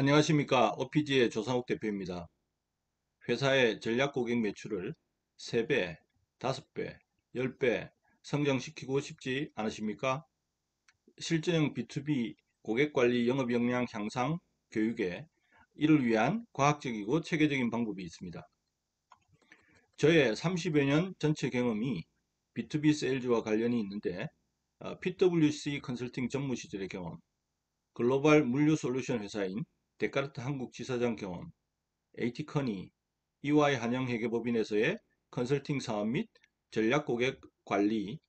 안녕하십니까. OPG의 조상욱 대표입니다. 회사의 전략 고객 매출을 3배, 5배, 10배 성장시키고 싶지 않으십니까? 실전형 B2B 고객 관리 영업 역량 향상 교육에 이를 위한 과학적이고 체계적인 방법이 있습니다. 저의 30여 년 전체 경험이 B2B 세일즈와 관련이 있는데 PwC 컨설팅 전무 시절의 경험, 글로벌 물류 솔루션 회사인 데카르트 한국 지사장 경험, AT커니, EY 한영회계법인에서의 컨설팅 사업 및 전략 고객 관리,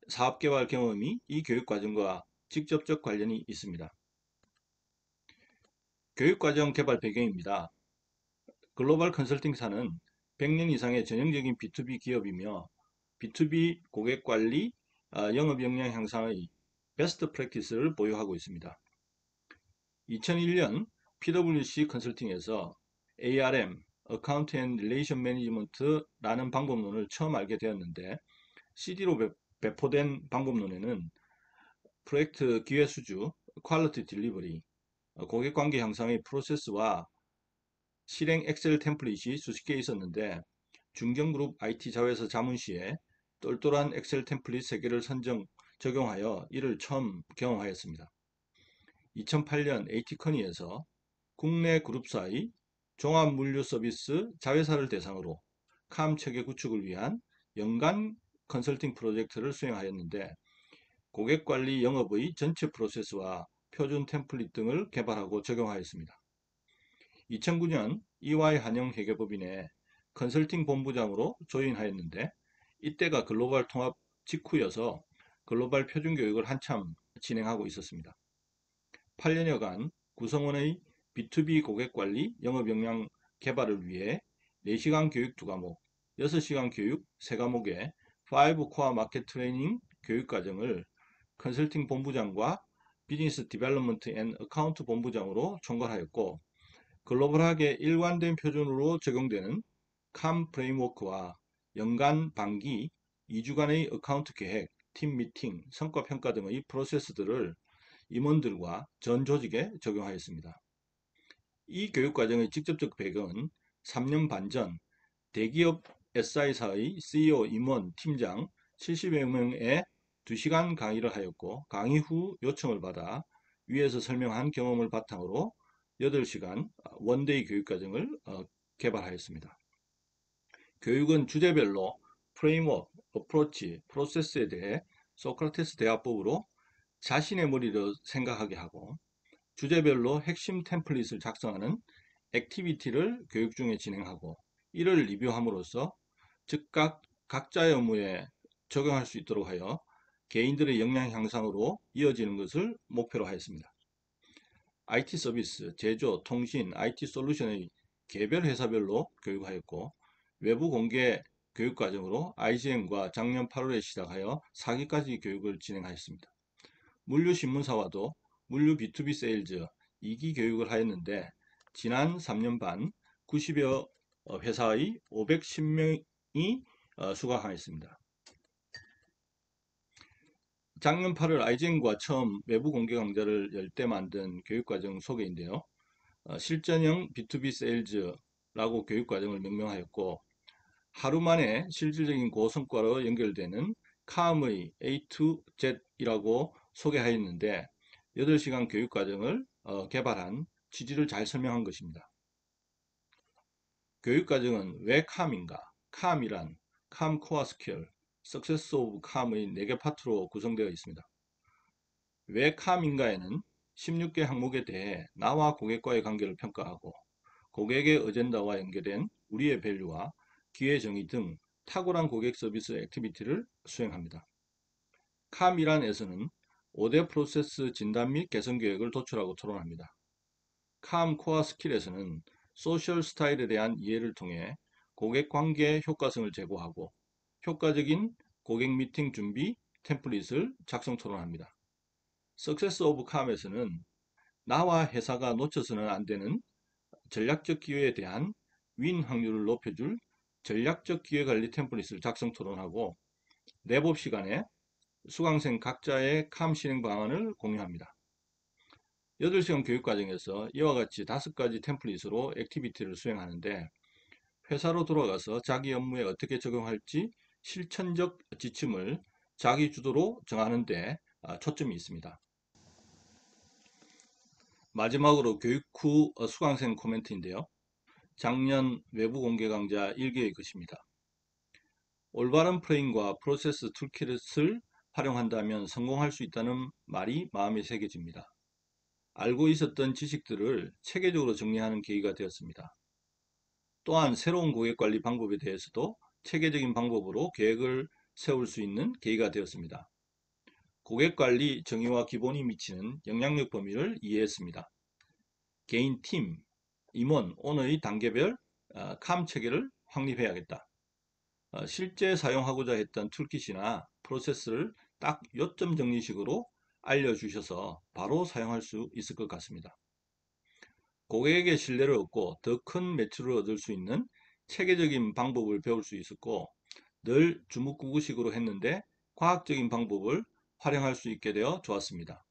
사업 개발 경험이 이 교육 과정과 직접적 관련이 있습니다. 교육 과정 개발 배경입니다. 글로벌 컨설팅사는 100년 이상의 전형적인 B2B 기업이며 B2B 고객 관리, 영업 역량 향상의 베스트 프랙티스를 보유하고 있습니다. 2001년 PwC 컨설팅에서 ARM, Account and Relation Management라는 방법론을 처음 알게 되었는데 CD로 배포된 방법론에는 프로젝트 기획 수주, 퀄리티 딜리버리, 고객 관계 형성의 프로세스와 실행 엑셀 템플릿이 수십 개 있었는데 중견그룹 IT 자회사 자문 시에 똘똘한 엑셀 템플릿 3개를 적용하여 이를 처음 경험하였습니다. 2008년 AT커니에서 국내 그룹사의 종합물류 서비스 자회사를 대상으로 캄 체계 구축을 위한 연간 컨설팅 프로젝트를 수행하였는데 고객관리 영업의 전체 프로세스와 표준 템플릿 등을 개발하고 적용하였습니다. 2009년 EY 한영회계법인의 컨설팅 본부장으로 조인하였는데 이때가 글로벌 통합 직후여서 글로벌 표준 교육을 한참 진행하고 있었습니다. 8년여간 구성원의 B2B 고객관리 영업 역량 개발을 위해 4시간 교육 2과목, 6시간 교육 3과목의 5 코어 마켓 트레이닝 교육과정을 컨설팅 본부장과 비즈니스 디벨롭먼트 앤 어카운트 본부장으로 총괄하였고 글로벌하게 일관된 표준으로 적용되는 캄 프레임워크와 연간 반기 2주간의 어카운트 계획, 팀 미팅, 성과 평가 등의 프로세스들을 임원들과 전 조직에 적용하였습니다. 이 교육과정의 직접적 배경은 3년 반 전 대기업 SI사의 CEO, 임원, 팀장 70여 명의 2시간 강의를 하였고 강의 후 요청을 받아 위에서 설명한 경험을 바탕으로 8시간 원데이 교육과정을 개발하였습니다. 교육은 주제별로 프레임워크, 어프로치, 프로세스에 대해 소크라테스 대화법으로 자신의 머리로 생각하게 하고 주제별로 핵심 템플릿을 작성하는 액티비티를 교육 중에 진행하고 이를 리뷰함으로써 즉각 각자의 업무에 적용할 수 있도록 하여 개인들의 역량 향상으로 이어지는 것을 목표로 하였습니다. IT 서비스, 제조, 통신, IT 솔루션의 개별 회사별로 교육하였고 외부 공개 교육 과정으로 IGN과 작년 8월에 시작하여 4기까지 교육을 진행하였습니다. 물류신문사와도 물류 B2B 세일즈 2기 교육을 하였는데 지난 3년 반 90여 회사의 510명이 수강하였습니다. 작년 8월 IGN과 처음 외부 공개 강좌를 열 때 만든 교육과정 소개인데요. 실전형 B2B 세일즈라고 교육과정을 명명하였고 하루 만에 실질적인 고성과로 연결되는 캄의 A to Z이라고 소개하였는데 8시간 교육과정을 개발한 취지를 잘 설명한 것입니다. 교육과정은 왜 캄인가? 캄이란 캄 코어 스킬, 석세스 오브 캄의 4개 파트로 구성되어 있습니다. 왜 캄인가에는 16개 항목에 대해 나와 고객과의 관계를 평가하고 고객의 어젠다와 연계된 우리의 밸류와 기회 정의 등 탁월한 고객 서비스 액티비티를 수행합니다. 캄이란에서는 5대 프로세스 진단 및 개선 계획을 도출하고 토론합니다. 캄 코어 스킬에서는 소셜 스타일에 대한 이해를 통해 고객 관계 효과성을 제고하고 효과적인 고객 미팅 준비 템플릿을 작성 토론합니다. 석세스 오브 캄에서는 나와 회사가 놓쳐서는 안 되는 전략적 기회에 대한 윈 확률을 높여줄 전략적 기회관리 템플릿을 작성 토론하고 랩업 시간에 수강생 각자의 캄 실행 방안을 공유합니다. 8시간 교육 과정에서 이와 같이 5가지 템플릿으로 액티비티를 수행하는데 회사로 돌아가서 자기 업무에 어떻게 적용할지 실천적 지침을 자기 주도로 정하는 데 초점이 있습니다. 마지막으로 교육 후 수강생 코멘트인데요. 작년 외부 공개 강좌 1기의 것입니다. 올바른 프레임과 프로세스 툴킷을 활용한다면 성공할 수 있다는 말이 마음에 새겨집니다. 알고 있었던 지식들을 체계적으로 정리하는 계기가 되었습니다. 또한 새로운 고객 관리 방법에 대해서도 체계적인 방법으로 계획을 세울 수 있는 계기가 되었습니다. 고객 관리 정의와 기본이 미치는 영향력 범위를 이해했습니다. 개인, 팀, 임원, 오너의 단계별 캄 체계를 확립해야겠다. 실제 사용하고자 했던 툴킷이나 프로세스를 딱 요점 정리식으로 알려주셔서 바로 사용할 수 있을 것 같습니다. 고객에게 신뢰를 얻고 더 큰 매출을 얻을 수 있는 체계적인 방법을 배울 수 있었고 늘 주묵구구식으로 했는데 과학적인 방법을 활용할 수 있게 되어 좋았습니다.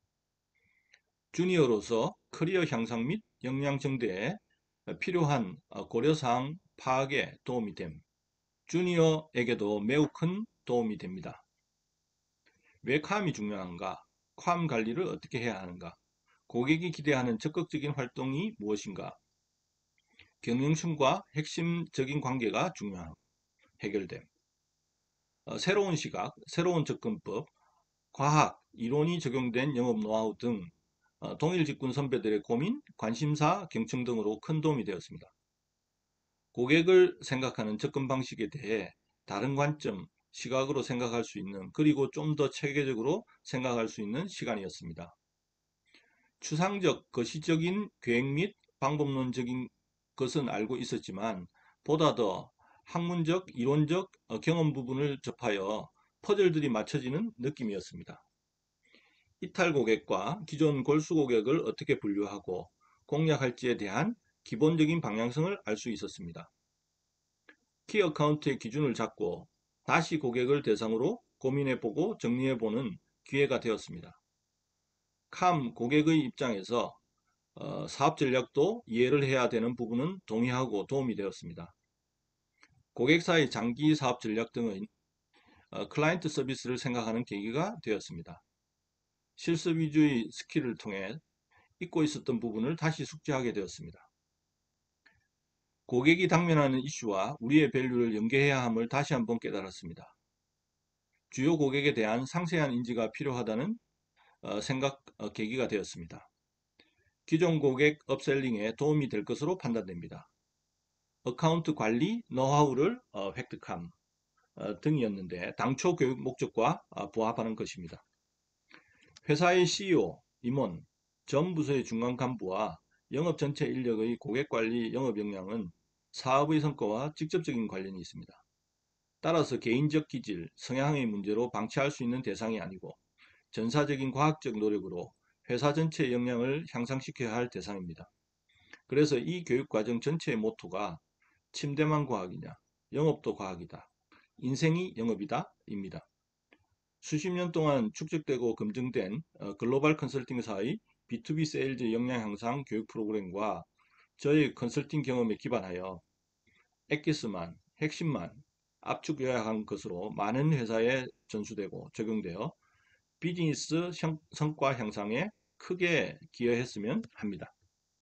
주니어로서 커리어 향상 및 역량 증대에 필요한 고려사항 파악에 도움이 됨. 주니어에게도 매우 큰 도움이 됩니다. 왜 캄이 중요한가? 캄 관리를 어떻게 해야 하는가? 고객이 기대하는 적극적인 활동이 무엇인가? 경영심과 핵심적인 관계가 중요한 해결됨. 새로운 시각, 새로운 접근법, 과학, 이론이 적용된 영업 노하우 등 동일 직군 선배들의 고민, 관심사, 경청 등으로 큰 도움이 되었습니다. 고객을 생각하는 접근 방식에 대해 다른 관점, 시각으로 생각할 수 있는 그리고 좀 더 체계적으로 생각할 수 있는 시간이었습니다. 추상적, 거시적인 계획 및 방법론적인 것은 알고 있었지만 보다 더 학문적, 이론적 경험 부분을 접하여 퍼즐들이 맞춰지는 느낌이었습니다. 이탈 고객과 기존 골수 고객을 어떻게 분류하고 공략할지에 대한 기본적인 방향성을 알 수 있었습니다. 키 어카운트의 기준을 잡고 다시 고객을 대상으로 고민해보고 정리해보는 기회가 되었습니다. 캄 고객의 입장에서 사업 전략도 이해를 해야 되는 부분은 동의하고 도움이 되었습니다. 고객사의 장기 사업 전략 등의 클라이언트 서비스를 생각하는 계기가 되었습니다. 실습 위주의 스킬을 통해 잊고 있었던 부분을 다시 숙지하게 되었습니다. 고객이 당면하는 이슈와 우리의 밸류를 연계해야 함을 다시 한번 깨달았습니다. 주요 고객에 대한 상세한 인지가 필요하다는 생각 계기가 되었습니다. 기존 고객 업셀링에 도움이 될 것으로 판단됩니다. 어카운트 관리 노하우를 획득함 등이었는데 당초 교육 목적과 부합하는 것입니다. 회사의 CEO, 임원, 전 부서의 중간 간부와 영업 전체 인력의 고객 관리 영업 역량은 사업의 성과와 직접적인 관련이 있습니다. 따라서 개인적 기질, 성향의 문제로 방치할 수 있는 대상이 아니고 전사적인 과학적 노력으로 회사 전체의 역량을 향상시켜야 할 대상입니다. 그래서 이 교육과정 전체의 모토가 침대만 과학이냐, 영업도 과학이다, 인생이 영업이다 입니다. 수십 년 동안 축적되고 검증된 글로벌 컨설팅사의 B2B 세일즈 역량 향상 교육 프로그램과 저의 컨설팅 경험에 기반하여 엑기스만, 핵심만 압축 요약한 것으로 많은 회사에 전수되고 적용되어 비즈니스 성과 향상에 크게 기여했으면 합니다.